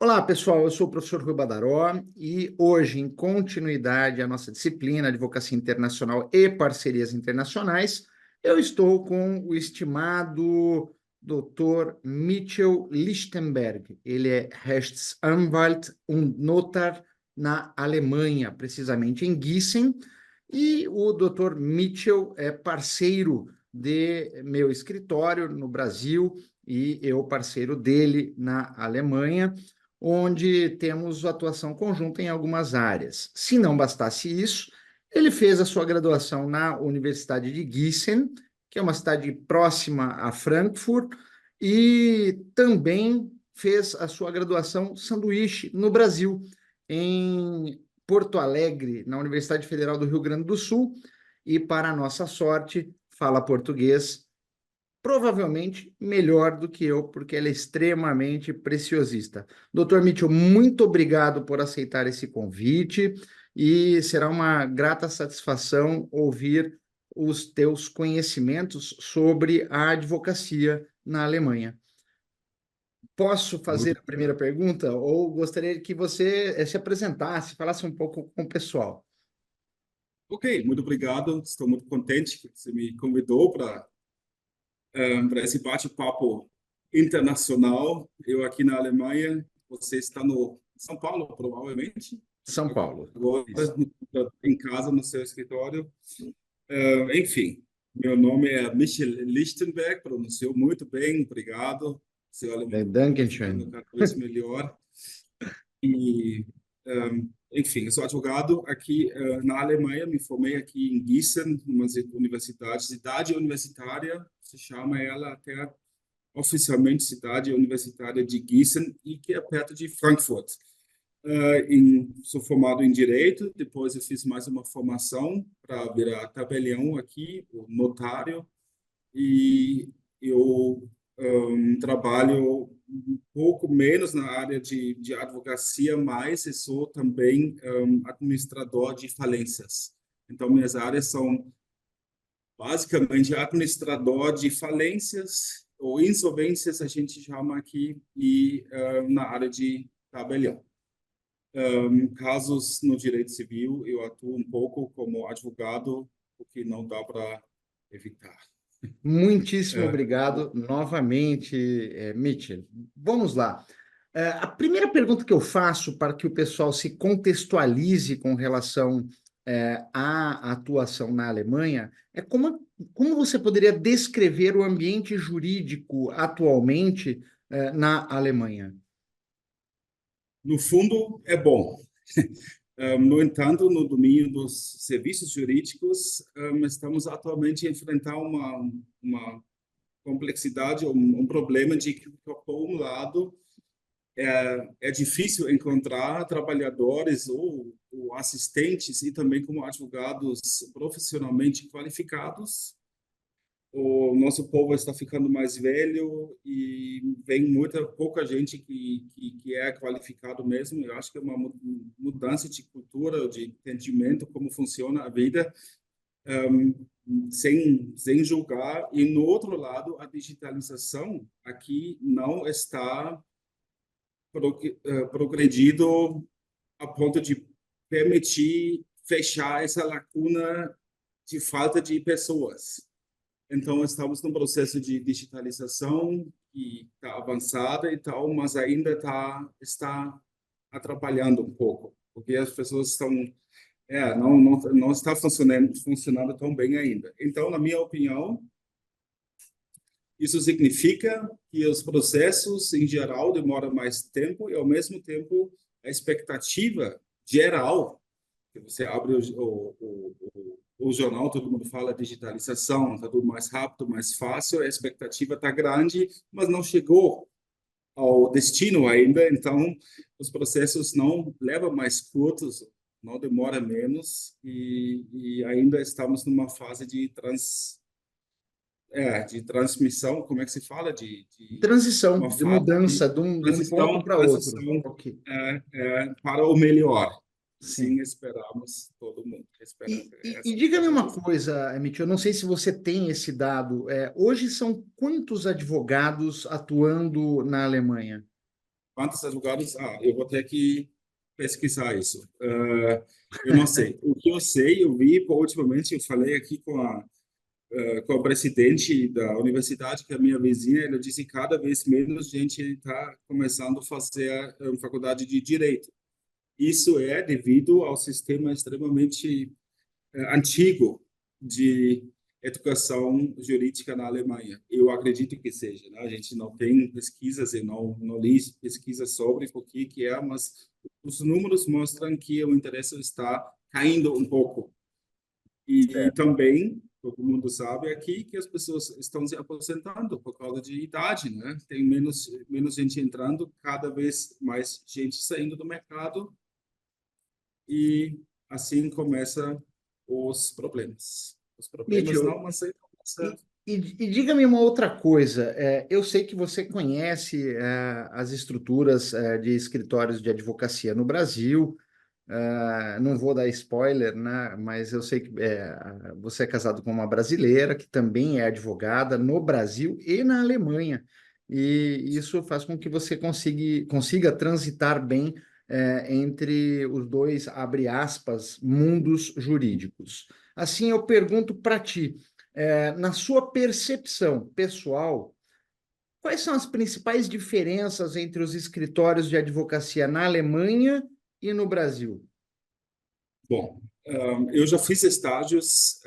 Olá, pessoal. Eu sou o professor Rui Badaró e hoje, em continuidade à nossa disciplina Advocacia Internacional e Parcerias Internacionais, eu estou com o estimado Dr. Mitchell Lichtenberg. Ele é Rechtsanwalt und Notar na Alemanha, precisamente em Gießen, e o Dr. Mitchell é parceiro de meu escritório no Brasil e eu parceiro dele na Alemanha, onde temos atuação conjunta em algumas áreas. Se não bastasse isso, ele fez a sua graduação na Universidade de Gießen, que é uma cidade próxima a Frankfurt, e também fez a sua graduação sanduíche no Brasil, em Porto Alegre, na Universidade Federal do Rio Grande do Sul, e, para nossa sorte, fala português provavelmente melhor do que eu, porque ela é extremamente preciosista. Doutor Mitchell, muito obrigado por aceitar esse convite e será uma grata satisfação ouvir os teus conhecimentos sobre a advocacia na Alemanha. Posso fazer Muito, a primeira pergunta ou gostaria que você se apresentasse, falasse um pouco com o pessoal? ok, muito obrigado. Estou muito contente que você me convidou para esse bate-papo internacional. Eu aqui na Alemanha, você está no São Paulo, provavelmente, São Paulo. agora Isso. em casa, no seu escritório. Enfim, meu nome é Michel Lichtenberg, pronunciou muito bem, obrigado. Seu alemão está ficando Dankeschön. cada vez melhor. E, enfim, eu sou advogado aqui na Alemanha, me formei aqui em Gießen, numa universidade, cidade universitária, se chama ela até oficialmente Cidade Universitária de Gießen, e que é perto de Frankfurt. Sou formado em Direito, depois eu fiz mais uma formação para virar tabelião aqui, o notário, e eu trabalho um pouco menos na área de advocacia, mas eu sou também administrador de falências. Então, minhas áreas são basicamente administrador de falências ou insolvências, a gente chama aqui, e na área de tabelião. Casos no direito civil, eu atuo um pouco como advogado, o que não dá para evitar. Muitíssimo É, obrigado novamente, Mitchell. Vamos lá. A primeira pergunta que eu faço para que o pessoal se contextualize com relação à atuação na Alemanha é como você poderia descrever o ambiente jurídico atualmente na Alemanha? No fundo, é bom. No entanto, no domínio dos serviços jurídicos, estamos atualmente a enfrentar uma complexidade, um problema de que, por um lado, é difícil encontrar trabalhadores ou assistentes e também como advogados profissionalmente qualificados. O nosso povo está ficando mais velho e vem pouca gente que é qualificado mesmo. Eu acho que é uma mudança de cultura, de entendimento como funciona a vida, sem julgar. E no outro lado, a digitalização aqui não está progredido a ponto de permitir fechar essa lacuna de falta de pessoas. Então, estamos num processo de digitalização que está avançada e tal, mas ainda está atrapalhando um pouco, porque as pessoas não está funcionando tão bem ainda. Então, na minha opinião, isso significa que os processos, em geral, demoram mais tempo e, ao mesmo tempo, a expectativa geral, que você abre o jornal, todo mundo fala digitalização, está tudo mais rápido, mais fácil, a expectativa está grande, mas não chegou ao destino ainda, então os processos não levam mais curtos, não demora menos, e ainda estamos numa fase de transmissão, como é que se fala? Transição, Uma de fase de mudança de um ponto para outro. transição Ok, para o melhor. sim. Sim, esperamos, todo mundo espera E essa diga-me uma transição. coisa, Mitch, eu não sei se você tem esse dado. Hoje são quantos advogados atuando na Alemanha? quantos advogados? Eu vou ter que pesquisar isso. Eu não sei. O que eu sei, eu vi, ultimamente, eu falei aqui com a presidente da universidade, que é a minha vizinha, ela disse que cada vez menos gente está começando a fazer a faculdade de Direito. Isso é devido ao sistema extremamente antigo de educação jurídica na Alemanha. Eu acredito que seja, né? A gente não tem pesquisas e não li pesquisas sobre o que é, mas os números mostram que o interesse está caindo um pouco. E também, todo mundo sabe aqui que as pessoas estão se aposentando por causa de idade, né? Tem menos gente entrando, cada vez mais gente saindo do mercado e assim começa os problemas. Os problemas Mitchell, não, mas aí começa. e diga-me uma outra coisa. Eu sei que você conhece as estruturas de escritórios de advocacia no Brasil. Não vou dar spoiler, né? Mas eu sei que você é casado com uma brasileira que também é advogada no Brasil e na Alemanha. E isso faz com que você consiga transitar bem entre os dois, abre aspas, mundos jurídicos. Assim, eu pergunto para ti, na sua percepção pessoal, quais são as principais diferenças entre os escritórios de advocacia na Alemanha e no Brasil? Bom, eu já fiz estágios.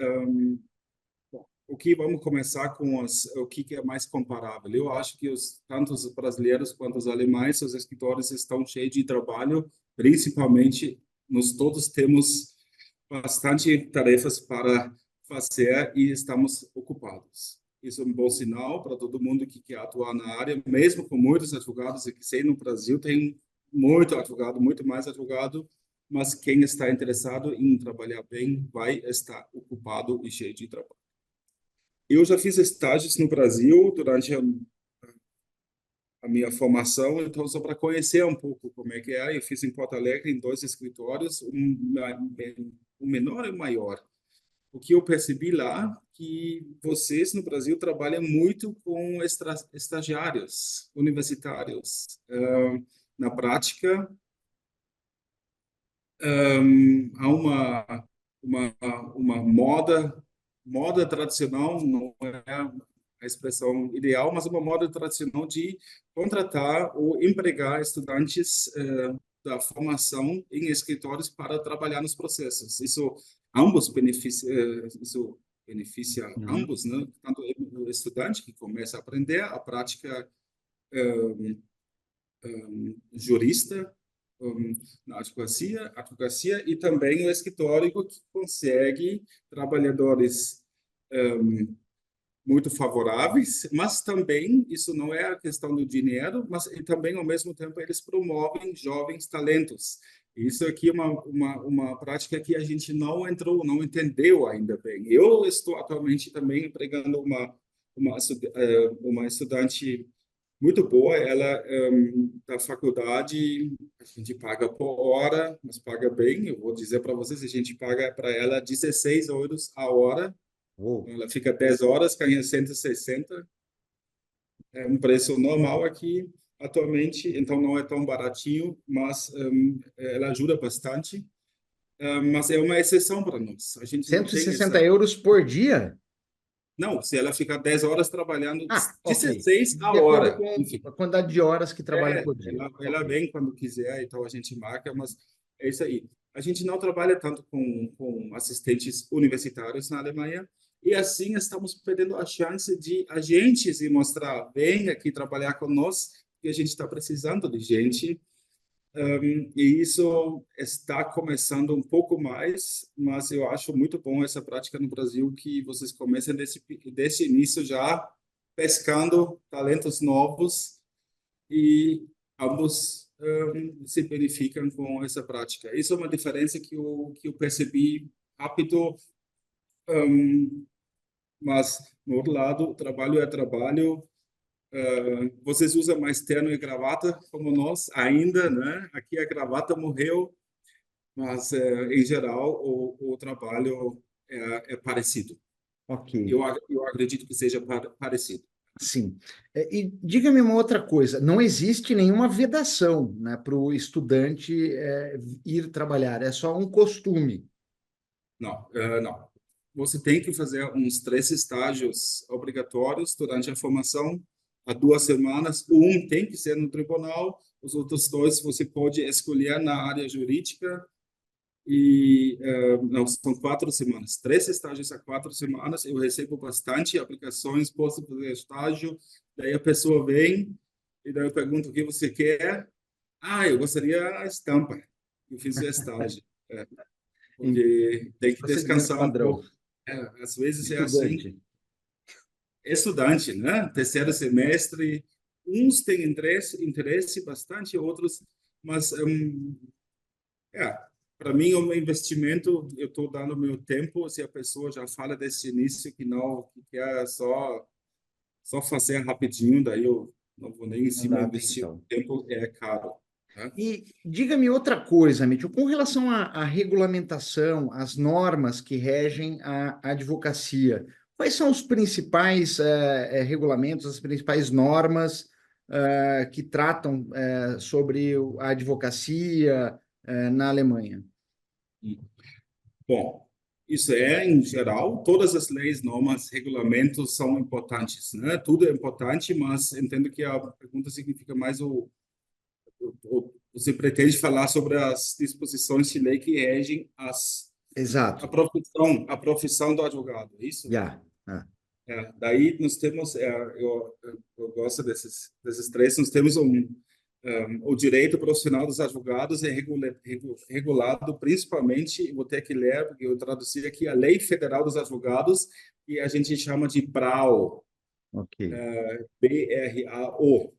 O que vamos começar com o que é mais comparável? Eu acho que tanto os brasileiros quanto os alemães, os escritórios estão cheios de trabalho, principalmente nós todos temos bastante tarefas para fazer e estamos ocupados. Isso é um bom sinal para todo mundo que quer atuar na área, mesmo com muitos advogados, e que sei no Brasil tem muito advogado, muito mais advogado, mas quem está interessado em trabalhar bem vai estar ocupado e cheio de trabalho. Eu já fiz estágios no Brasil durante a minha formação, então só para conhecer um pouco como é que é, eu fiz em Porto Alegre em 2 escritórios, um menor e um maior. O que eu percebi lá que vocês no Brasil trabalham muito com estagiários universitários. Na prática, há uma, uma moda tradicional, não é a expressão ideal, mas uma moda tradicional de contratar ou empregar estudantes da formação em escritórios para trabalhar nos processos. Isso beneficia Uhum. ambos, né? Tanto o estudante que começa a aprender a prática jurista na advocacia e também o escritório que consegue trabalhadores muito favoráveis, mas também isso não é a questão do dinheiro, mas e também ao mesmo tempo eles promovem jovens talentos. Isso aqui é uma prática que a gente não entendeu ainda bem. Eu estou atualmente também empregando uma estudante muito boa. Ela da faculdade, a gente paga por hora, mas paga bem. Eu vou dizer para vocês, a gente paga para ela 16 euros a hora. Oh, Ela fica 10 horas, ganha 160. É um preço normal aqui atualmente, então não é tão baratinho, mas ela ajuda bastante. Mas é uma exceção para nós. A gente não cento e tem sessenta essa. euros por dia? Não, se ela ficar 10 horas trabalhando, Ok. 16 a De acordo hora, com enfim. a quantidade de horas que trabalha por dia. Ela Ok. vem quando quiser, então a gente marca, mas é isso aí. A gente não trabalha tanto com assistentes universitários na Alemanha, e assim estamos perdendo a chance de agentes e mostrar, vem aqui trabalhar conosco, que a gente está precisando de gente. E isso está começando um pouco mais, mas eu acho muito bom essa prática no Brasil, que vocês começam desse início já pescando talentos novos e ambos se beneficiam com essa prática. Isso é uma diferença que eu percebi rápido, mas, no outro lado, trabalho é trabalho. Vocês usam mais terno e gravata, como nós, ainda, né? Aqui a gravata morreu, mas, em geral, o trabalho é parecido. Ok. Eu acredito que seja parecido. Sim. E diga-me uma outra coisa: não existe nenhuma vedação, né, para o estudante ir trabalhar, é só um costume. Não, não. Você tem que fazer uns 3 estágios obrigatórios durante a formação, há 2 semanas. Um tem que ser no tribunal, os outros 2 você pode escolher na área jurídica. E não, são 4 semanas. 3 estágios a 4 semanas. Eu recebo bastante aplicações, posso fazer estágio. Daí a pessoa vem e daí eu pergunto o que você quer. Ah, eu gostaria a estampa. Eu fiz o estágio. Em Porque tem que procedimento descansar um padrão. pouco. Às vezes é assim. Estudante. Estudante, né? Terceiro semestre. Uns têm interesse bastante, outros, mas é, para mim, é um investimento. Eu estou dando meu tempo. Se a pessoa já fala desse início que não, que quer só fazer rapidinho, daí eu não vou nem em Não cima dá investir. O atenção. tempo é caro, né? E diga-me outra coisa, Mitchell, com relação à regulamentação, às normas que regem a advocacia, quais são os principais regulamentos, as principais normas que tratam sobre a advocacia na Alemanha? Bom, isso é em geral. Todas as leis, normas, regulamentos são importantes, né? Tudo é importante, mas entendo que a pergunta significa mais você pretende falar sobre as disposições de lei que regem Exato. a profissão do advogado, é isso? Já. Ah, Daí nós temos, eu gosto desses 3, nós temos o direito profissional dos advogados é regulado principalmente, vou ter que ler, porque eu traduzi aqui, a Lei Federal dos Advogados, que a gente chama de BRAO, ok. BRAO,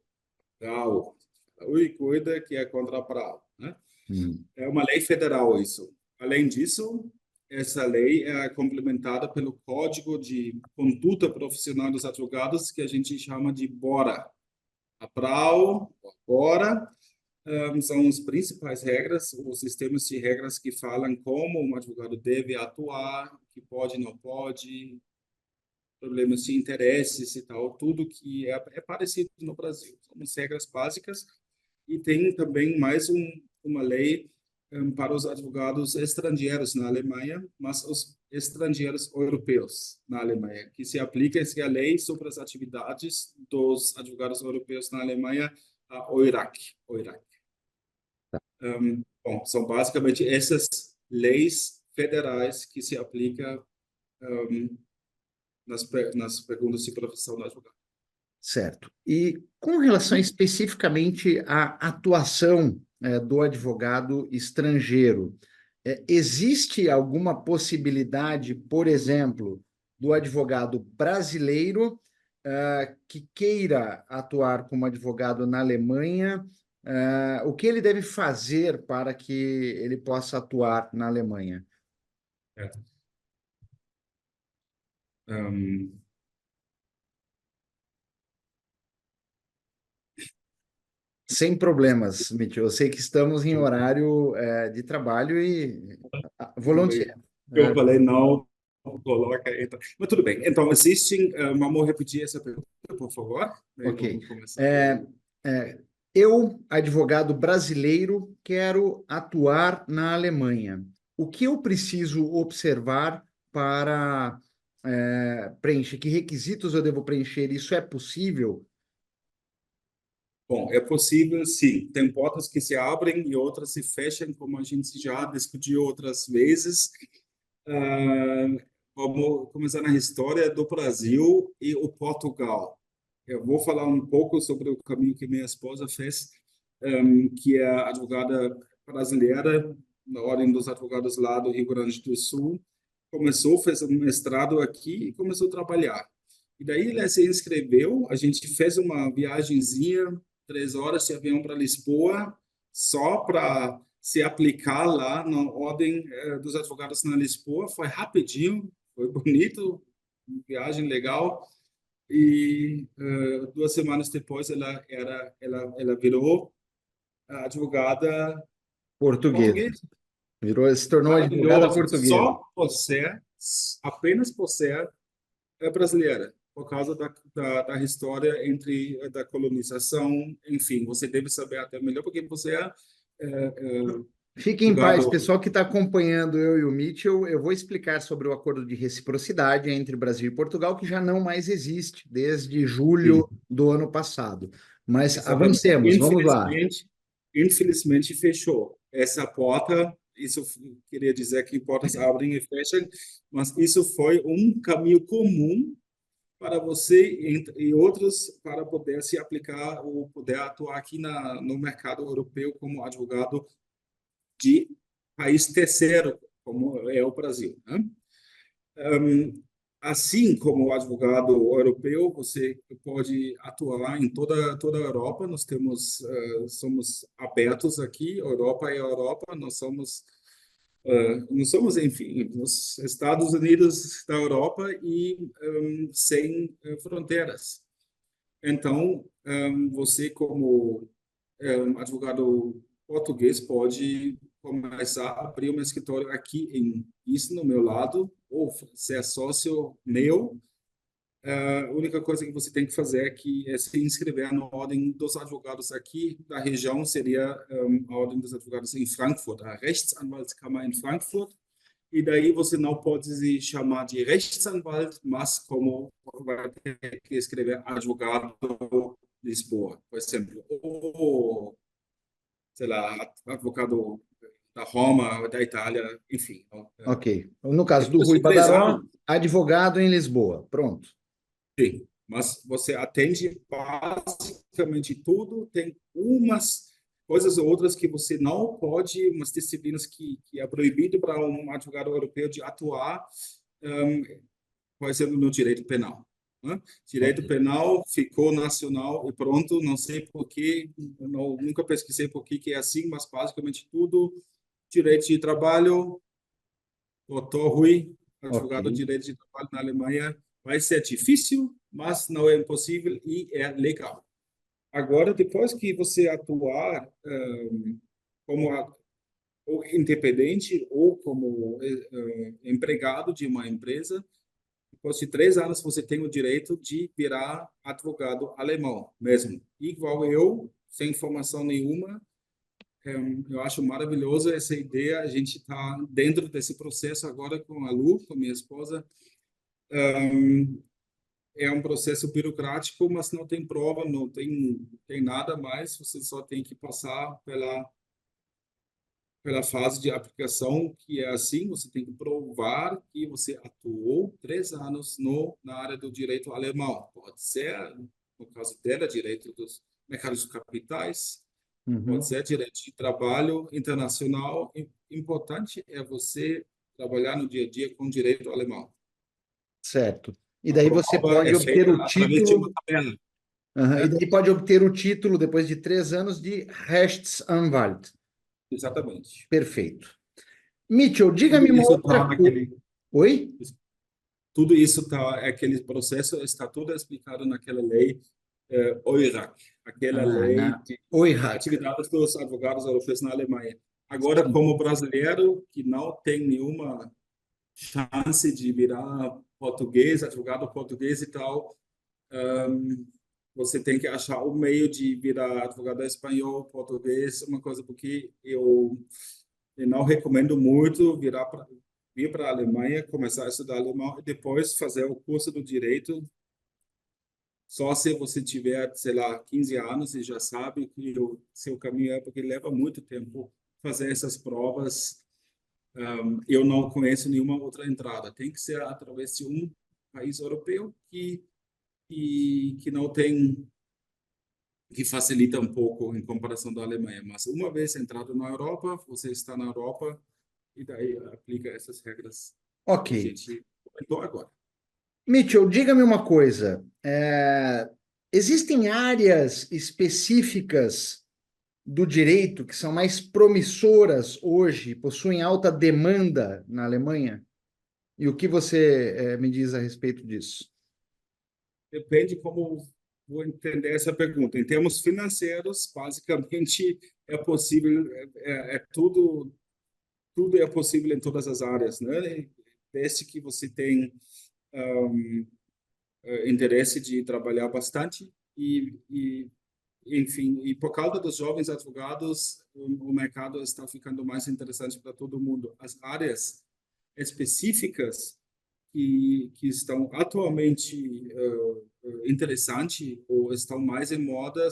BRAO. Ui, cuida que é contra a BRAO, né? Hum. É uma lei federal isso. Além disso, essa lei é complementada pelo Código de Conduta Profissional dos Advogados, que a gente chama de BORA. A BRAO, BORA, são as principais regras, os sistemas de regras que falam como um advogado deve atuar, que pode e não pode, problemas de interesses e tal, tudo que é parecido no Brasil. São as regras básicas. E tem também mais uma lei para os advogados estrangeiros na Alemanha, mas os estrangeiros europeus na Alemanha, que se aplica essa lei sobre as atividades dos advogados europeus na Alemanha, a OIRAC. Bom, são basicamente essas leis federais que se aplicam um, nas perguntas de profissão do advogado. Certo. E com relação especificamente à atuação do advogado estrangeiro, existe alguma possibilidade, por exemplo, do advogado brasileiro que queira atuar como advogado na Alemanha? O que ele deve fazer para que ele possa atuar na Alemanha? É. Um, Sem problemas, Mitchell. Eu sei que estamos em horário de trabalho e voluntário. eu falei não, coloca. Então. Mas tudo bem. Então, existem. Vamos repetir essa pergunta, por favor. Aí Ok. vamos começar. É, eu, advogado brasileiro, quero atuar na Alemanha. O que eu preciso observar para preencher? Que requisitos eu devo preencher? Isso é possível? Bom, é possível, sim. Tem portas que se abrem e outras se fecham, como a gente já discutiu outras vezes. Vamos começar na história do Brasil e o Portugal. Eu vou falar um pouco sobre o caminho que minha esposa fez, que é advogada brasileira, na Ordem dos Advogados lá do Rio Grande do Sul. Começou, fez um mestrado aqui e começou a trabalhar. E daí ela se inscreveu, a gente fez uma viagenzinha, 3 horas de avião para Lisboa, só para se aplicar lá na Ordem dos Advogados na Lisboa. Foi rapidinho, foi bonito, viagem legal. E 2 semanas depois ela virou advogada Português. portuguesa. Se tornou advogada Maravilhoso, portuguesa. apenas por ser brasileira. por causa da história da colonização, enfim, você deve saber até melhor, porque você é Fique em paz, advogado. pessoal que está acompanhando eu e o Mitchell. Eu vou explicar sobre o acordo de reciprocidade entre Brasil e Portugal, que já não mais existe desde julho Sim, do ano passado. Mas exatamente. avancemos, vamos lá. Infelizmente fechou essa porta. Isso queria dizer que portas abrem e fecham, mas isso foi um caminho comum para você e outros para poder se aplicar ou poder atuar aqui no mercado europeu como advogado de país terceiro, como é o Brasil, né? Assim como advogado europeu, você pode atuar em toda a Europa. Nós somos abertos aqui. Europa é a Europa. Nós somos, enfim, os Estados Unidos da Europa e sem fronteiras. Então, você como advogado português pode começar a abrir um escritório aqui isso no meu lado, ou ser sócio meu. A única coisa que você tem que fazer é se inscrever na ordem dos advogados aqui da região, seria a ordem dos advogados em Frankfurt, a Rechtsanwaltskammer em Frankfurt. E daí você não pode se chamar de Rechtsanwalt, mas como vai ter que escrever advogado Lisboa, por exemplo, ou sei lá, advogado da Roma, da Itália, enfim. Ok. No caso do Depois Rui de 3 anos, Badaró, advogado em Lisboa. Pronto. sim, mas você atende basicamente tudo, tem umas coisas ou outras que você não pode, umas disciplinas que é proibido para um advogado europeu de atuar, um, por exemplo, no direito penal. Né? Ok. Direito penal ficou nacional e pronto, não sei por quê, nunca pesquisei por que é assim, mas basicamente tudo, direito de trabalho, doutor Rui, Ok. advogado de direito de trabalho na Alemanha, vai ser difícil, mas não é impossível e é legal. Agora, depois que você atuar como ou independente ou como empregado de uma empresa, depois de 3 anos, você tem o direito de virar advogado alemão mesmo. Igual eu, sem formação nenhuma, eu acho maravilhoso essa ideia. A gente está dentro desse processo agora com a Lu, com minha esposa. É um processo burocrático, mas não tem prova, não tem nada mais. Você só tem que passar pela fase de aplicação, que é assim, você tem que provar que você atuou 3 anos na área do direito alemão. Pode ser, no caso dela, direito dos mercados de capitais, pode Uhum. ser direito de trabalho internacional. Importante é você trabalhar no dia a dia com direito alemão. Certo. E A daí você prova é pode obter feita o através de uma título. tabela, Aham. E né? daí pode obter o título, depois de 3 anos, de Rechtsanwalt. Exatamente. Perfeito. Mitchell, Tudo diga-me uma isso está outra coisa. naquele, Oi? tudo isso está, aquele processo está tudo explicado naquela lei OIRAC, aquela Ah, lei na de OIRAC. atividades dos advogados europeus na Alemanha. Agora, como brasileiro que não tem nenhuma chance de virar português, advogado português e tal, você tem que achar um meio de virar advogado espanhol, português, uma coisa, porque eu não recomendo muito vir para a Alemanha, começar a estudar alemão e depois fazer o curso do direito. Só se você tiver, sei lá, 15 anos e já sabe que o seu caminho é, porque leva muito tempo fazer essas provas. Eu não conheço nenhuma outra entrada. Tem que ser através de um país europeu que não tem, que facilita um pouco em comparação da Alemanha. Mas uma vez entrado na Europa, você está na Europa e daí aplica essas regras Ok. que a gente comentou agora. Mitchell, diga-me uma coisa. Existem áreas específicas do direito que são mais promissoras hoje, possuem alta demanda na Alemanha? E o que você me diz a respeito disso? Depende como vou entender essa pergunta. Em termos financeiros, basicamente é possível, tudo é possível em todas as áreas, né? Desde que você tem interesse de trabalhar bastante enfim, e por causa dos jovens advogados, o mercado está ficando mais interessante para todo mundo. As áreas específicas que estão atualmente interessantes ou estão mais em moda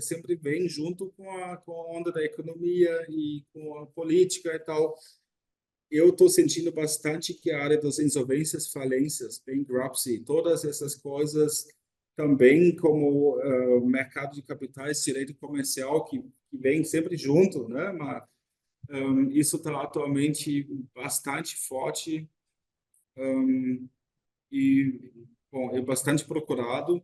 sempre vêm junto com a onda da economia e com a política e tal. Eu estou sentindo bastante que a área das insolvências, falências, bankruptcy, todas essas coisas também como mercado de capitais, direito comercial que vem sempre junto, né? Mas isso está atualmente bastante forte e bom, é bastante procurado.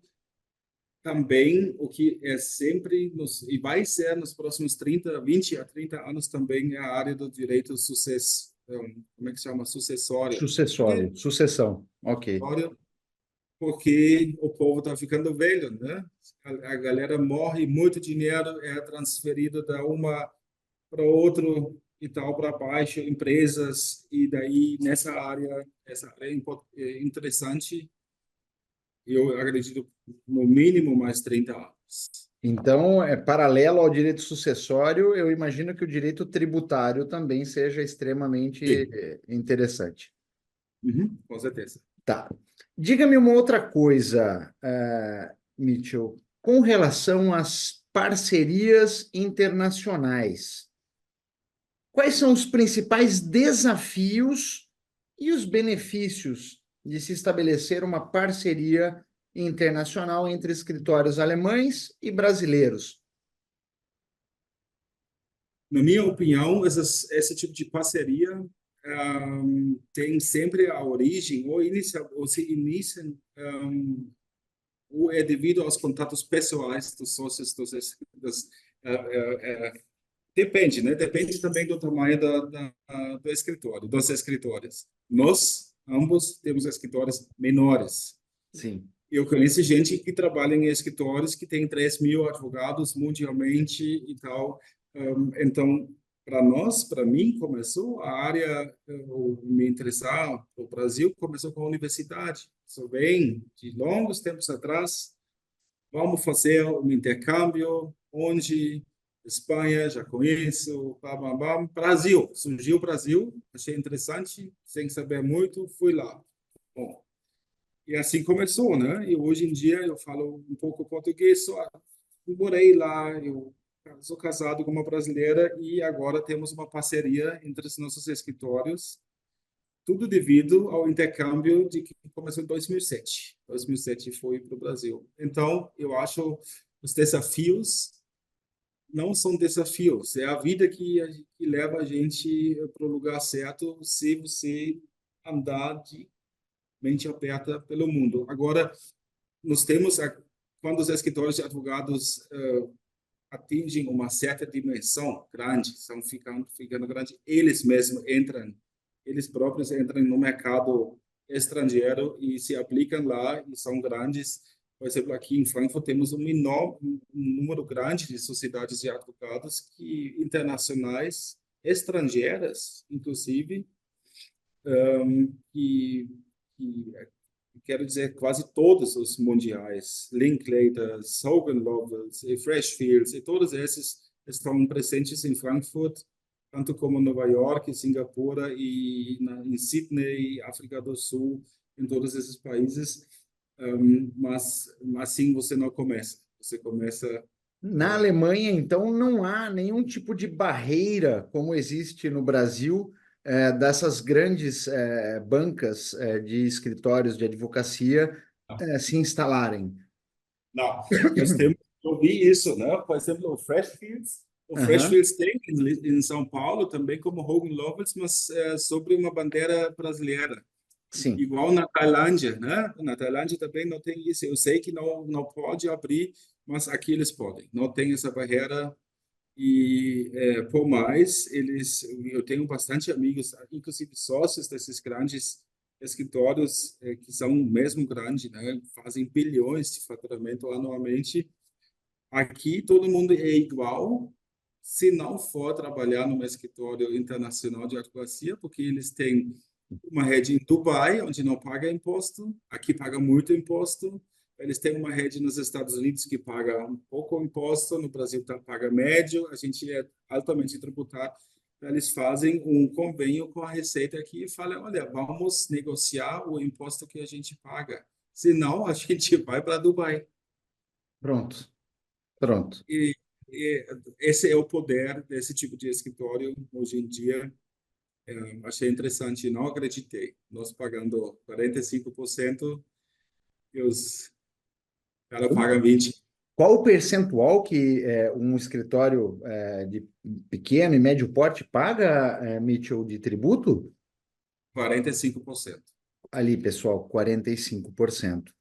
Também o que é sempre e vai ser nos próximos 20 a 30 anos também é a área do direito sucesso, como é que se chama? Sucessório. Porque Sucessão, ok. porque o povo está ficando velho, né? A galera morre, muito dinheiro é transferido da uma para outro e tal para baixo, empresas e daí essa área é interessante. Eu acredito no mínimo mais 30 anos. Então, paralelo ao direito sucessório, eu imagino que o direito tributário também seja extremamente Sim, interessante. uhum, com certeza. Tá. Diga-me uma outra coisa, Mitchell, com relação às parcerias internacionais. Quais são os principais desafios e os benefícios de se estabelecer uma parceria internacional entre escritórios alemães e brasileiros? Na minha opinião, esse tipo de parceria tem sempre a origem ou se iniciam ou é devido aos contatos pessoais dos sócios depende, né? Depende também do tamanho do escritório, dos escritórios. Nós ambos temos escritórios menores. Sim. Eu conheço gente que trabalha em escritórios que tem 3.000 advogados mundialmente e tal. Então, para mim, começou a área, me interessar, o Brasil começou com a universidade. Isso vem de longos tempos atrás. Vamos fazer um intercâmbio, onde Espanha, já conheço, bam, bam, bam. Brasil, surgiu o Brasil, achei interessante, sem saber muito, fui lá. Bom, e assim começou, né? E hoje em dia eu falo um pouco português, só morei lá, eu sou casado com uma brasileira e agora temos uma parceria entre os nossos escritórios, tudo devido ao intercâmbio de que começou em 2007. 2007 foi para o Brasil. Então, eu acho os desafios não são desafios, é a vida que leva a gente para o lugar certo se você andar de mente aberta pelo mundo. Agora, nós temos, quando os escritórios de advogados atingem uma certa dimensão grande, estão ficando grande, eles próprios entram no mercado estrangeiro e se aplicam lá e são grandes. Por exemplo, aqui em Frankfurt temos um número grande de sociedades de advogados internacionais, estrangeiras, inclusive, que quero dizer, quase todos os mundiais, Linklaters, Hogan Lovells e Freshfields, e todos esses estão presentes em Frankfurt, tanto como Nova York, Singapura e em Sydney, África do Sul, em todos esses países. Mas assim você não começa. Você começa Na Alemanha, então, não há nenhum tipo de barreira, como existe no Brasil, dessas grandes bancas de escritórios de advocacia se instalarem. não, nós temos, eu vi isso, né? Por exemplo, o Aham. Freshfields tem em São Paulo também como Hogan Lovells, mas sobre uma bandeira brasileira, Sim. igual na Tailândia, né? Na Tailândia também não tem isso. Eu sei que não pode abrir, mas aqui eles podem. Não tem essa barreira e por mais eu tenho bastante amigos, inclusive sócios desses grandes escritórios que são mesmo grandes, né? Fazem bilhões de faturamento anualmente. Aqui todo mundo é igual, se não for trabalhar num escritório internacional de advocacia, porque eles têm uma rede em Dubai, onde não paga imposto, aqui paga muito imposto. Eles têm uma rede nos Estados Unidos que paga um pouco imposto, no Brasil paga médio, a gente é altamente tributado. Eles fazem um convênio com a Receita aqui e falam, olha, vamos negociar o imposto que a gente paga. Senão, a gente vai para Dubai. Pronto, pronto. E esse é o poder desse tipo de escritório hoje em dia. Achei interessante, não acreditei. Nós pagando 45% e os caras pagam 20%. Qual o percentual que um escritório de pequeno e médio porte paga, Mitchell, de tributo? 45%. Ali, pessoal, 45%.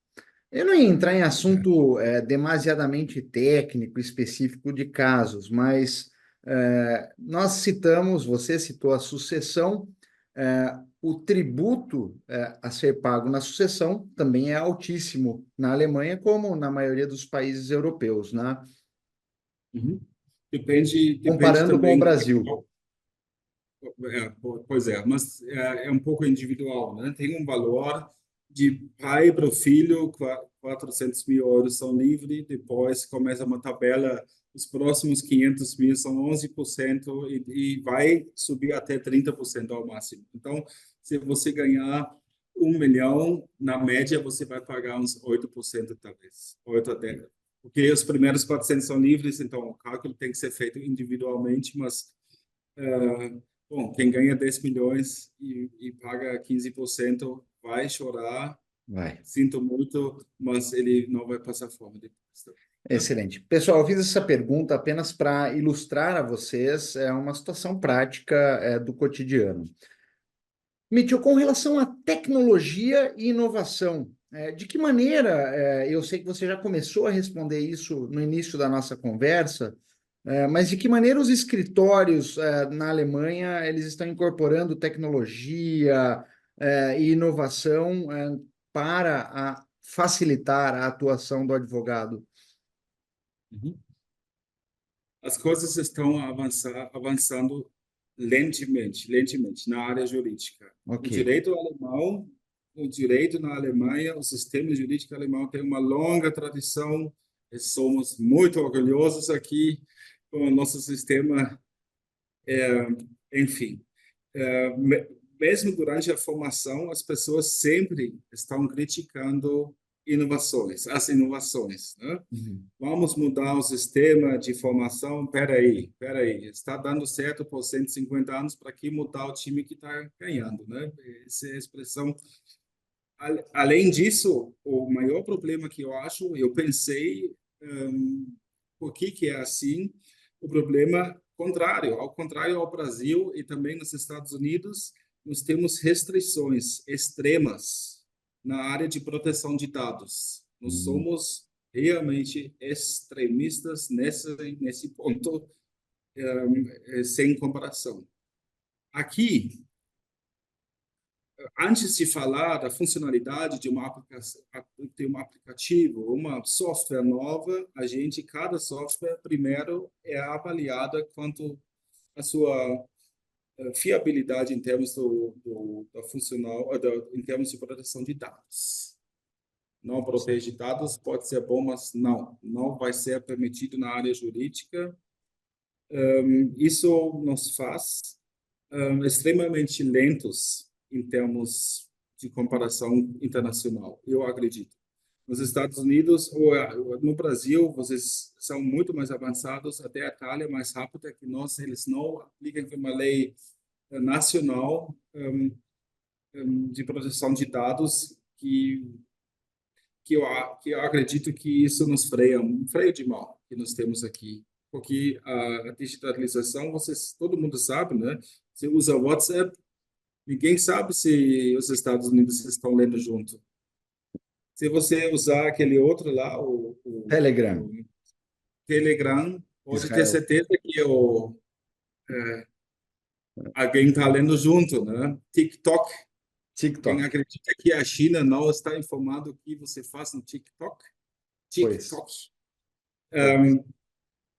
Eu não ia entrar em É. assunto demasiadamente técnico, específico de casos, mas nós citamos, você citou a sucessão, o tributo a ser pago na sucessão também é altíssimo na Alemanha, como na maioria dos países europeus, né? Uhum. Depende Comparando com o também. Brasil. Pois é, mas é um pouco individual, né? Tem um valor de pai para o filho, 400 mil euros são livres, depois começa uma tabela, os próximos 500 mil são 11% e vai subir até 30% ao máximo. Então, se você ganhar 1 milhão, na média você vai pagar uns 8% talvez, 8 a 10. Porque os primeiros 400 são livres, então o cálculo tem que ser feito individualmente, mas bom, quem ganha 10 milhões e paga 15% vai chorar. Vai. Sinto muito, mas ele não vai passar fome depois. Né? Excelente. Pessoal, eu fiz essa pergunta apenas para ilustrar a vocês uma situação prática do cotidiano. Mitchell, com relação à tecnologia e inovação, de que maneira, eu sei que você já começou a responder isso no início da nossa conversa, mas de que maneira os escritórios na Alemanha eles estão incorporando tecnologia e inovação para facilitar a atuação do advogado? Uhum. As coisas estão avançando lentamente na área jurídica. O Ok. direito alemão, o direito na Alemanha, o sistema jurídico alemão tem uma longa tradição. E somos muito orgulhosos aqui com o nosso sistema. Enfim, mesmo durante a formação, as pessoas sempre estão criticando as inovações, né? Uhum. Vamos mudar o sistema de formação. Peraí, está dando certo por 150 anos, para que mudar o time que está ganhando, né? Essa é a expressão. Além disso, o maior problema que eu acho, eu pensei, por que é assim? O problema contrário, ao contrário ao Brasil e também nos Estados Unidos, nós temos restrições extremas na área de proteção de dados. Nós Uhum. somos realmente extremistas nesse ponto, sem comparação. Aqui, antes de falar da funcionalidade de uma aplicação, de um aplicativo, uma software nova, cada software primeiro é avaliada quanto a sua fiabilidade em termos da funcional, em termos de proteção de dados. Não protege dados, pode ser bom, mas não vai ser permitido na área jurídica. Isso nos faz extremamente lentos em termos de comparação internacional, eu acredito. Nos Estados Unidos ou no Brasil, vocês são muito mais avançados, até a Itália mais rápida que nós, eles não aplicam uma lei nacional de proteção de dados que eu acredito que isso nos freia, um freio de mão que nós temos aqui. Porque a digitalização, todo mundo sabe, né? Você usa o WhatsApp, ninguém sabe se os Estados Unidos estão lendo junto. Se você usar aquele outro lá, Telegram, o Telegram, pode ter Israel. certeza que alguém está lendo junto, né? TikTok, quem TikTok, acredita que a China não está informando o que você faz no TikTok? pois. TikTok. Pois.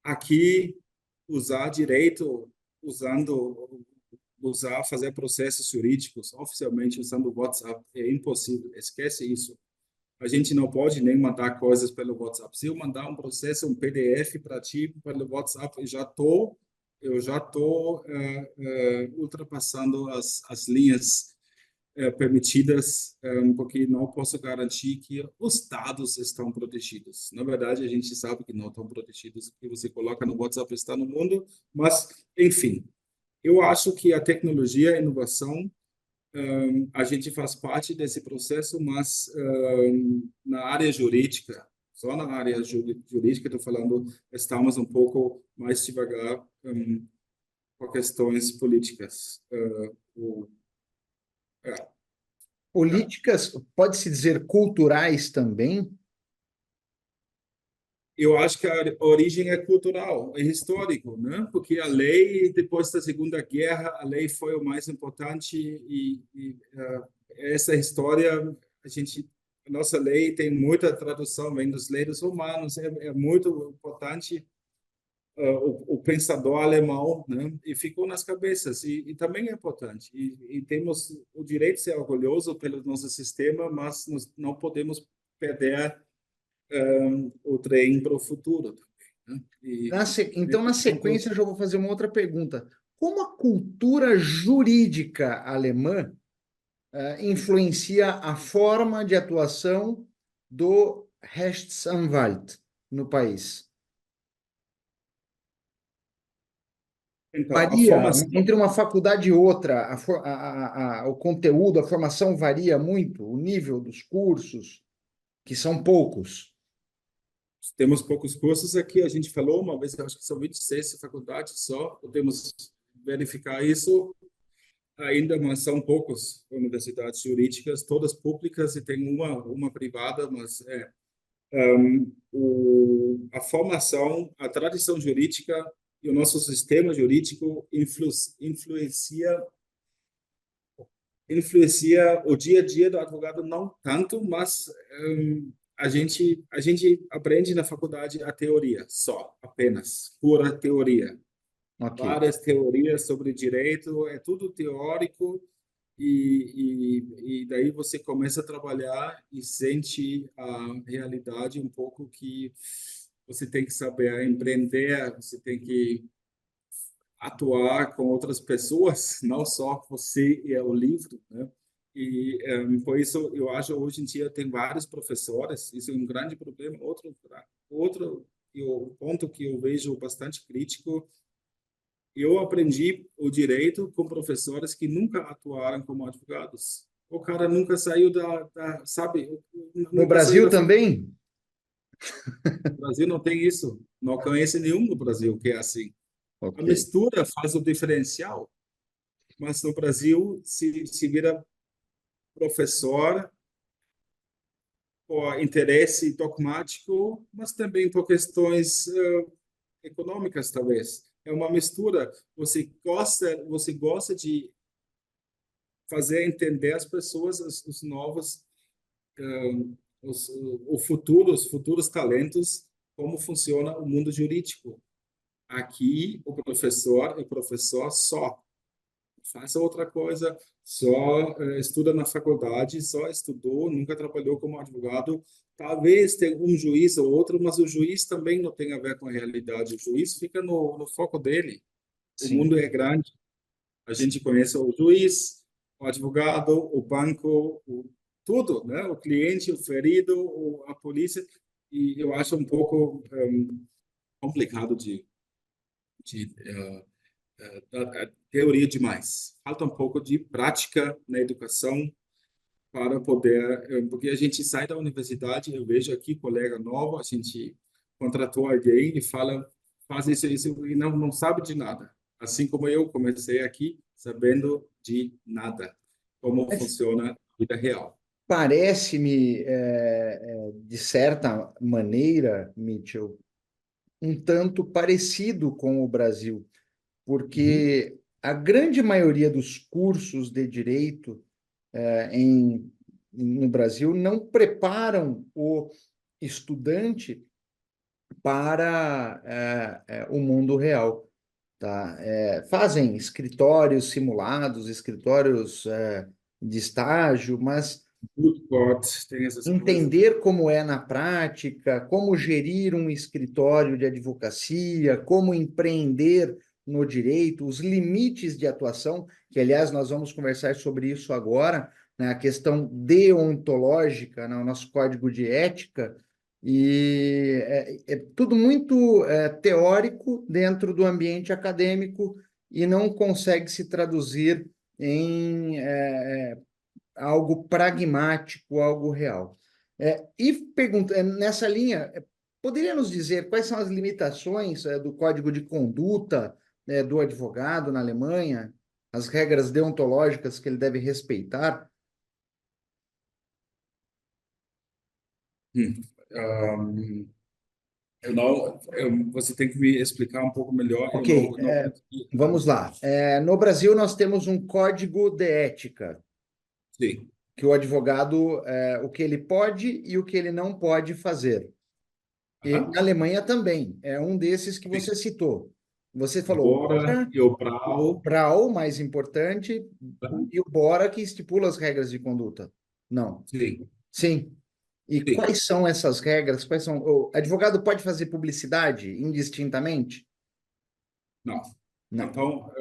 Aqui, usar direito, usando fazer processos jurídicos oficialmente usando o WhatsApp. É impossível, esquece isso. A gente não pode nem mandar coisas pelo WhatsApp. Se eu mandar um processo, um PDF para ti pelo WhatsApp, eu já tô ultrapassando as linhas permitidas, porque não posso garantir que os dados estão protegidos. Na verdade, a gente sabe que não estão protegidos, porque você coloca no WhatsApp, está no mundo, mas, enfim, eu acho que a tecnologia, a inovação, a gente faz parte desse processo, mas na área jurídica, só na área jurídica, estou falando, estamos um pouco mais devagar com questões políticas. É, Políticas, pode-se dizer culturais também? Eu acho que a origem é cultural, é histórico, né? Porque a lei, depois da Segunda Guerra, a lei foi o mais importante essa história, a nossa lei tem muita tradução, vem dos leis romanos, é muito importante o pensador alemão, né? E ficou nas cabeças, e também é importante. E temos o direito de ser orgulhoso pelo nosso sistema, mas não podemos perder o trem para o futuro também, né? Então, na Nesse ponto, sequência, eu já vou fazer uma outra pergunta. Como a cultura jurídica alemã influencia a forma de atuação do Rechtsanwalt no país? então, a Varia formação, entre uma faculdade e outra, o conteúdo, a formação varia muito, o nível dos cursos, que são poucos. temos poucos cursos aqui, a gente falou uma vez, eu acho que são 26 faculdades só, podemos verificar isso ainda, mas são poucas universidades jurídicas, todas públicas, e tem uma privada, mas a formação, a tradição jurídica e o nosso sistema jurídico influencia o dia a dia do advogado, não tanto, mas a gente aprende na faculdade a teoria só, apenas pura teoria. Ok. Várias teorias sobre direito, é tudo teórico, e daí você começa a trabalhar e sente a realidade um pouco, que você tem que saber empreender, você tem que atuar com outras pessoas, não só você e o livro, né? E por isso eu acho hoje em dia tem vários professores, isso é um grande problema. Outro e o ponto que eu vejo bastante crítico, eu aprendi o direito com professores que nunca atuaram como advogados. O cara nunca saiu sabe, No nunca saiu Brasil da faculdade. também? O Brasil não tem isso, não conhece nenhum no Brasil que é assim. A Ok. mistura faz o diferencial, mas no Brasil se vira professor por interesse dogmático, mas também por questões econômicas, talvez. É uma mistura. Você gosta de fazer entender às pessoas os novos, os futuros talentos, como funciona o mundo jurídico. Aqui, o professor é professor só. Faça outra coisa, só estuda na faculdade, só estudou, nunca trabalhou como advogado. Talvez tenha um juiz ou outro, mas o juiz também não tem a ver com a realidade. O juiz fica no foco dele. O Sim. mundo é grande. A gente conhece o juiz, o advogado, o banco, tudo, né? O cliente, o ferido, a polícia. E eu acho um pouco complicado de teoria demais. Falta um pouco de prática na educação para poder, porque a gente sai da universidade, eu vejo aqui colega novo, a gente contratou alguém e fala, faz isso, e não sabe de nada. Assim como eu comecei aqui sabendo de nada, como Mas funciona a vida real. parece-me, de certa maneira, Mitchell, um tanto parecido com o Brasil, Uhum. porque a grande maioria dos cursos de direito no Brasil não preparam o estudante para o mundo real, tá? Fazem escritórios simulados, escritórios de estágio, mas Good God, tem essas coisas. entender como é na prática, como gerir um escritório de advocacia, como empreender no direito, os limites de atuação, que, aliás, nós vamos conversar sobre isso agora, né, a questão deontológica, né, o nosso código de ética, e é tudo muito teórico dentro do ambiente acadêmico e não consegue se traduzir em algo pragmático, algo real. E pergunta, nessa linha, poderia nos dizer quais são as limitações do código de conduta do advogado na Alemanha, as regras deontológicas que ele deve respeitar? Hum. Você tem que me explicar um pouco melhor. Eu Ok, não consegui. vamos lá. No Brasil, nós temos um código de ética, Sim. que o advogado, o que ele pode e o que ele não pode fazer. E Aham. na Alemanha também, é um desses que Sim. você citou. Você falou, Bora, eu brau. Brau, mais importante, Tá? e o Bora que estipula as regras de conduta. Não. Sim. Sim. E Sim. quais são essas regras? Quais são? O advogado pode fazer publicidade indistintamente? Não. Não. Então,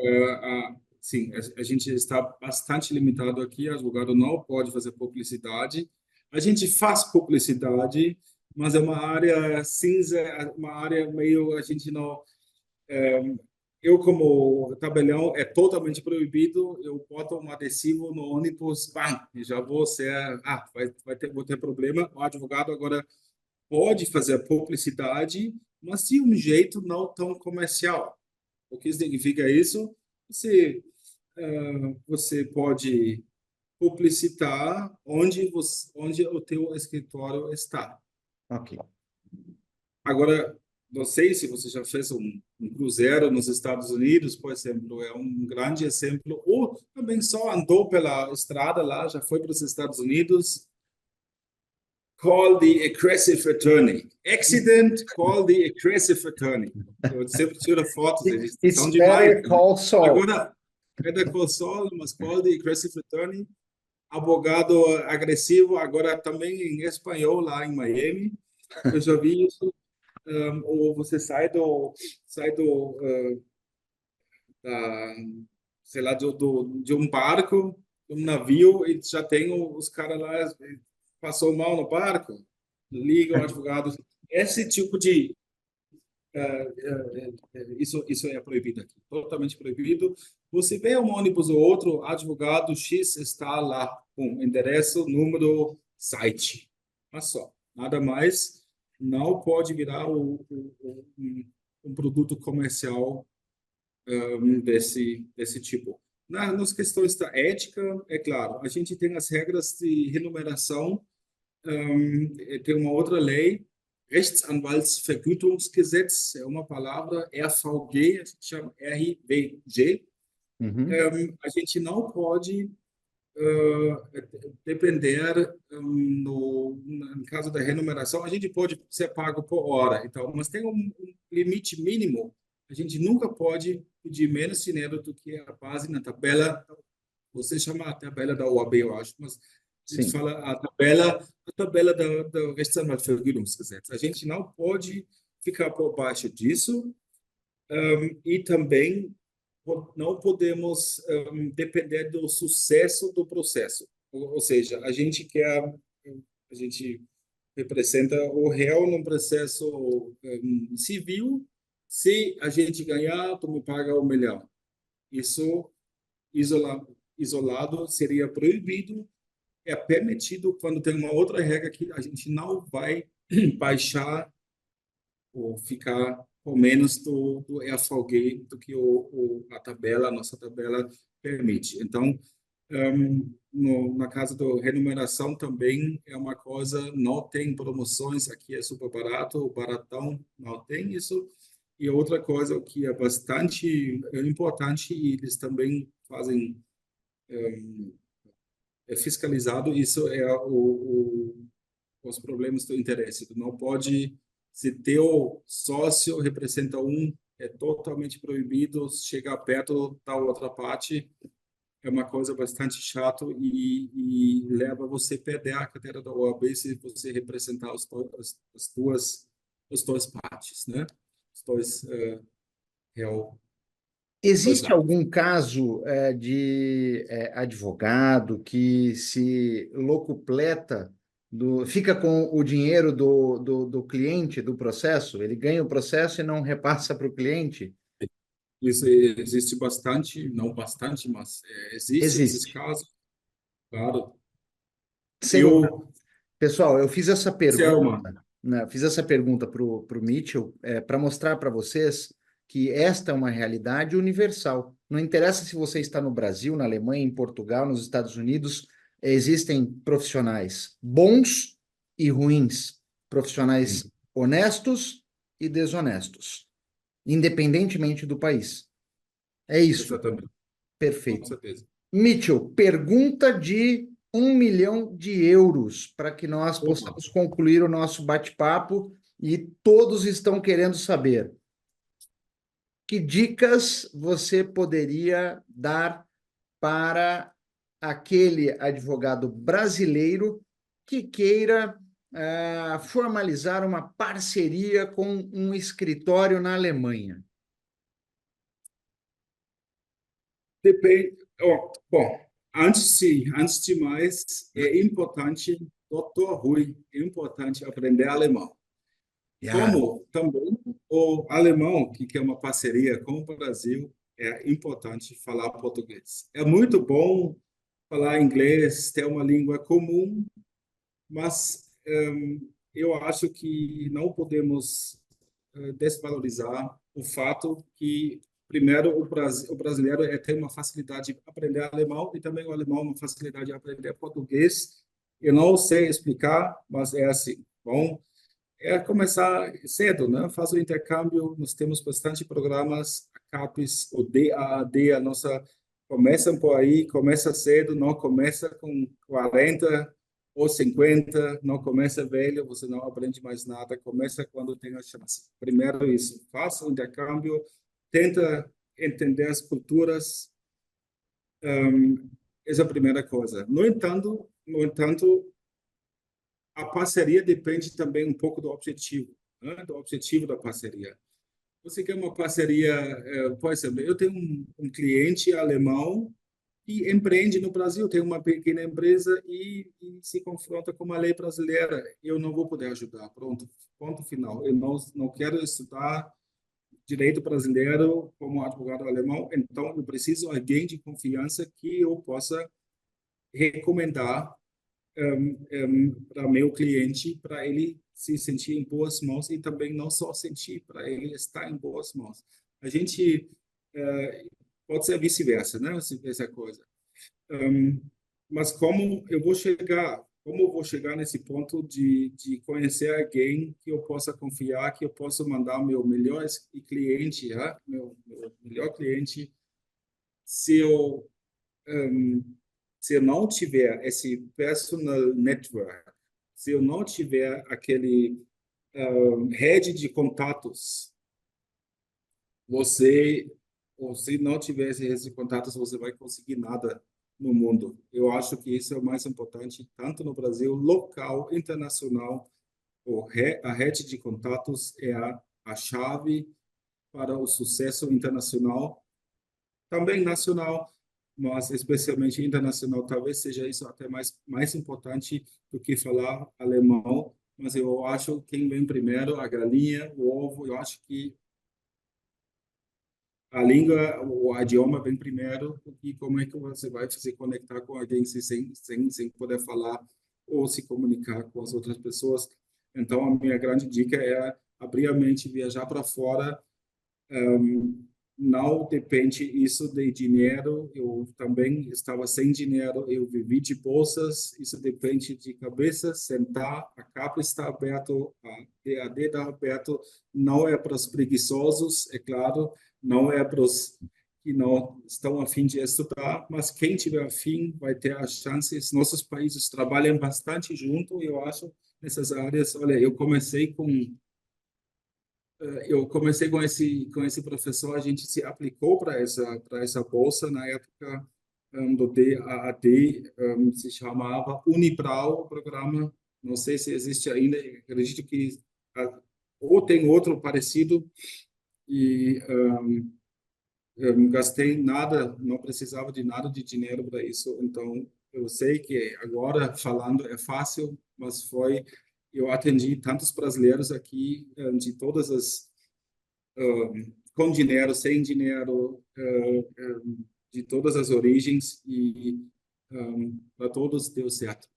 sim, a gente está bastante limitado aqui. O advogado não pode fazer publicidade. A gente faz publicidade, mas é uma área cinza, uma área meio a gente não. Eu, como tabelião, é totalmente proibido. Eu boto um adesivo no ônibus, bam, e já vou ser. Vou ter problema. O advogado agora pode fazer publicidade, mas de um jeito não tão comercial. O que significa isso? Você pode publicitar onde o teu escritório está. Ok. Agora, não sei se você já fez um cruzeiro nos Estados Unidos, por exemplo, é um grande exemplo, ou também só andou pela estrada lá, já foi para os Estados Unidos. Call the aggressive attorney. Accident, call the aggressive attorney. Eu sempre tiro fotos, eles It's são demais, better né? call Saul. Agora, é da call Saul, mas call the aggressive attorney. Abogado agressivo, agora também em espanhol lá em Miami. Eu já vi isso. Ou você sai da, sei lá, de um barco, um navio, e já tem os caras lá, passou mal no barco, liga o advogado. Esse tipo de. Isso é proibido aqui, totalmente proibido. Você vê um ônibus ou outro, advogado X está lá, com endereço, número, site. Mas só, nada mais. Não pode virar um produto comercial desse tipo. Nas questões da ética, é claro, a gente tem as regras de remuneração, tem uma outra lei, Rechtsanwaltsvergütungsgesetz, é uma palavra, RVG, a gente chama RVG. Uhum. A gente não pode depender no caso da remuneração, a gente pode ser pago por hora, então, mas tem um limite mínimo. A gente nunca pode pedir menos dinheiro do que a base na tabela. Você chama a tabela da OAB, eu acho, mas a gente Sim. fala a tabela da Rechtsanwaltsvergütungsgesetz. A gente não pode ficar por baixo disso, e também não podemos depender do sucesso do processo. Ou seja, a gente representa o réu num processo civil. Se a gente ganhar, tu me paga 1 milhão. Isso isolado seria proibido. É permitido quando tem uma outra regra que a gente não vai baixar ou ficar com menos do FVG do que a nossa tabela permite. Então, na casa da remuneração também é uma coisa, não tem promoções, aqui é super barato, o baratão não tem isso. E outra coisa que é bastante importante, e eles também fazem, é fiscalizado, isso é os problemas do interesse. Tu não pode, se teu sócio representa é totalmente proibido chegar perto da outra parte. É uma coisa bastante chato e leva você a perder a cadeira da OAB se você representar as duas partes, né? Os dois, real, dois Existe lados. algum caso de advogado que se locupleta fica com o dinheiro do cliente do processo? Ele ganha o processo e não repassa para o cliente? Isso existe bastante, não bastante, mas existe esses Existe. casos, claro. Sem o... Eu, Pessoal, eu fiz essa pergunta, Selma, né? Fiz essa pergunta para o Mitchell, para mostrar para vocês que esta é uma realidade universal. Não interessa se você está no Brasil, na Alemanha, em Portugal, nos Estados Unidos, existem profissionais bons e ruins, profissionais honestos e desonestos, independentemente do país. É isso. exatamente, com Perfeito. certeza. Mitchell, pergunta de 1 milhão de euros para que nós Opa, possamos concluir o nosso bate-papo e todos estão querendo saber que dicas você poderia dar para aquele advogado brasileiro que queira formalizar uma parceria com um escritório na Alemanha. depende. Ó, bom, antes de mais, é importante, doutor Rui, é importante aprender alemão. Ja. Como também o alemão, que é uma parceria com o Brasil, é importante falar português. É muito bom falar inglês, ter uma língua comum, mas eu acho que não podemos desvalorizar o fato que, primeiro, o brasileiro tem uma facilidade de aprender alemão e também o alemão uma facilidade de aprender português. Eu não sei explicar, mas é assim. Bom, é começar cedo, né? Faz o intercâmbio, nós temos bastante programas, a CAPES, o DAAD, a nossa começam por aí, começa cedo, não começa com 40 ou 50, não começa velho, você não aprende mais nada, começa quando tem a chance. Primeiro isso, faça o intercâmbio, tenta entender as culturas, essa é a primeira coisa. No entanto, a parceria depende também um pouco do objetivo, né? Do objetivo da parceria. Você quer uma parceria, por exemplo, eu tenho um cliente alemão que empreende no Brasil, tem uma pequena empresa e se confronta com uma lei brasileira. Eu não vou poder ajudar. Pronto, ponto final. Eu não quero estudar direito brasileiro como advogado alemão, então eu preciso de alguém de confiança que eu possa recomendar para meu cliente, para ele se sentir em boas mãos e também não só sentir, para ele estar em boas mãos. A gente pode ser vice-versa, né? Essa coisa. Um, mas como eu vou chegar nesse ponto de conhecer alguém que eu possa confiar, que eu possa mandar meu melhor cliente, meu melhor cliente, se eu se eu não tiver esse personal network, se eu não tiver aquele rede de contatos, você, ou se não tiver esse rede de contatos, você vai conseguir nada no mundo. Eu acho que isso é o mais importante, tanto no Brasil, local, internacional. A rede de contatos é a chave para o sucesso internacional, também nacional, mas especialmente internacional. Talvez seja isso até mais importante do que falar alemão, mas eu acho que quem vem primeiro, a galinha, o ovo, eu acho que a língua, o idioma vem primeiro, e como é que você vai se conectar com alguém sem poder falar ou se comunicar com as outras pessoas. Então, a minha grande dica é abrir a mente, viajar para fora. Não depende isso de dinheiro. Eu também estava sem dinheiro, eu vivi de bolsas. Isso depende de cabeça, sentar. A capa está aberto, a DAD está aberto. Não é para os preguiçosos, é claro. Não é para os que não estão a fim de estudar, mas quem tiver a fim vai ter as chances. Nossos países trabalham bastante junto, eu acho, nessas áreas. Olha, eu comecei com Eu comecei com esse professor, a gente se aplicou para essa bolsa na época do DAAD, se chamava Unibral, o programa, não sei se existe ainda, acredito que ou tem outro parecido, e gastei nada, não precisava de nada de dinheiro para isso, então eu sei que agora falando é fácil, mas eu atendi tantos brasileiros aqui de todas as com dinheiro, sem dinheiro, de todas as origens e para todos deu certo.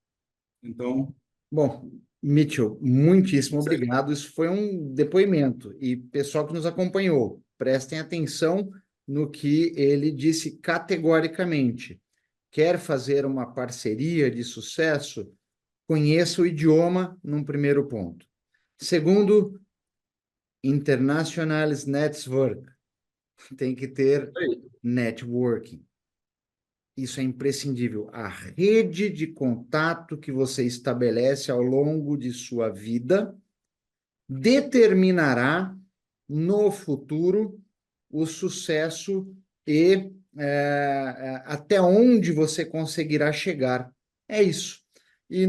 Então, Bom, Mitchell, muitíssimo isso aí. obrigado. Isso foi um depoimento. E pessoal que nos acompanhou, prestem atenção no que ele disse categoricamente. Quer fazer uma parceria de sucesso? Conheça o idioma num primeiro ponto. Segundo, International Network. Tem que ter networking. Isso é imprescindível. A rede de contato que você estabelece ao longo de sua vida determinará no futuro o sucesso e até onde você conseguirá chegar. É isso. E,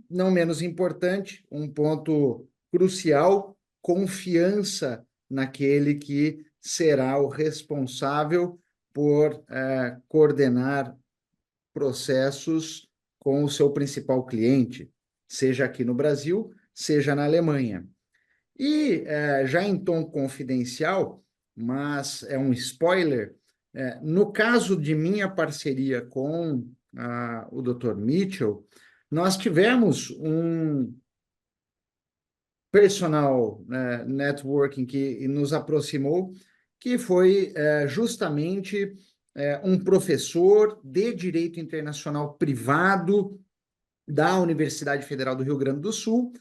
não menos importante, um ponto crucial, confiança naquele que será o responsável por coordenar processos com o seu principal cliente, seja aqui no Brasil, seja na Alemanha. E já em tom confidencial, mas é um spoiler, no caso de minha parceria com o Dr. Mitchell, nós tivemos um personal networking que nos aproximou, que foi justamente um professor de Direito Internacional privado da Universidade Federal do Rio Grande do Sul,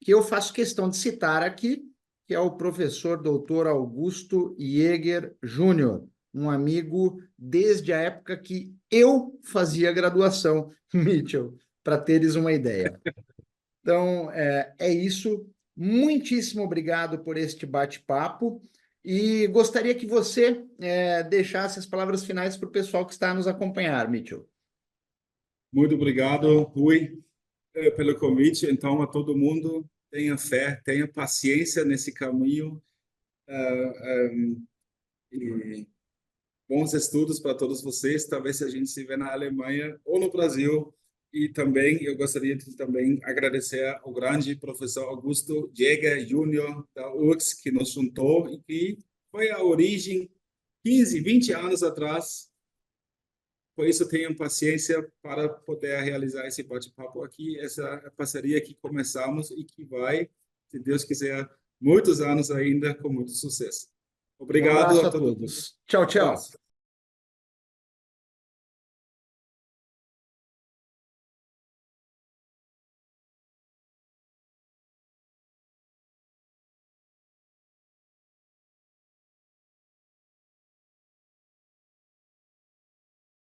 que eu faço questão de citar aqui, que é o professor doutor Augusto Jäger Júnior, um amigo desde a época que eu fazia graduação, Mitchell, para teres uma ideia. Então, é isso. Muitíssimo obrigado por este bate-papo e gostaria que você deixasse as palavras finais para o pessoal que está a nos acompanhar, Mitchell. Muito obrigado, Rui, pelo convite. Então, a todo mundo, tenha fé, tenha paciência nesse caminho. E bons estudos para todos vocês. Talvez a gente se vê na Alemanha ou no Brasil. E também eu gostaria de também agradecer ao grande professor Augusto Jäger Júnior da URGS, que nos juntou e que foi a origem 15, 20 anos atrás. Por isso, tenham paciência para poder realizar esse bate-papo aqui, essa parceria que começamos e que vai, se Deus quiser, muitos anos ainda com muito sucesso. Um Obrigado abraço a a todo mundo. todos. Tchau, Um tchau. abraço.